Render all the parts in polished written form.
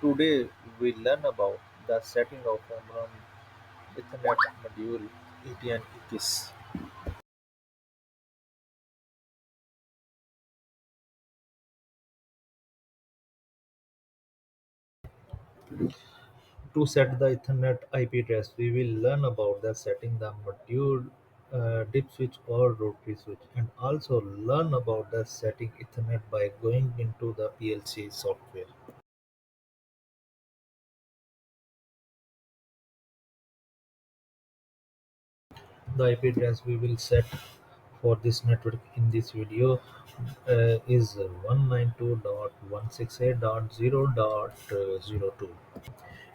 Today we learn about the setting of Omron Ethernet module ETN21. To set the Ethernet IP address, we will learn about the setting the module dip switch or rotary switch, and also learn about the setting Ethernet by going into the PLC software. The IP address we will set for this network in this video is 192.168.0.02.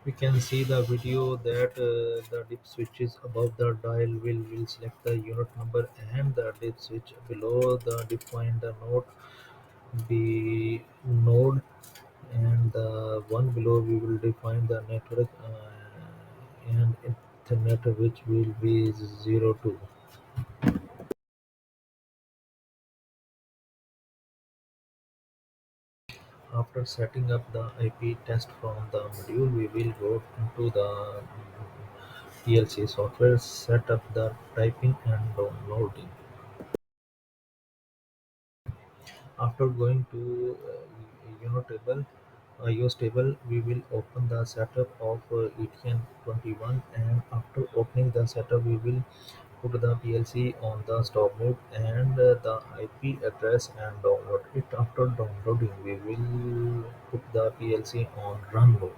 We can see the video that the dip switches above the dial will select the unit number, and the dip switch below the define the node, and the one below we will define the network and Ethernet, which will be 02. After setting up the IP test from the module, we will go into the PLC software, set up the typing and downloading. After going to use table, we will open the setup of ETN21, and after opening the setup, we will put the PLC on the stop mode and the IP address and download it. After downloading, we will put the PLC on run mode.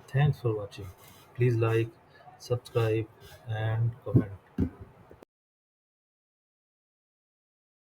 Thanks for watching. Please like, subscribe, and comment.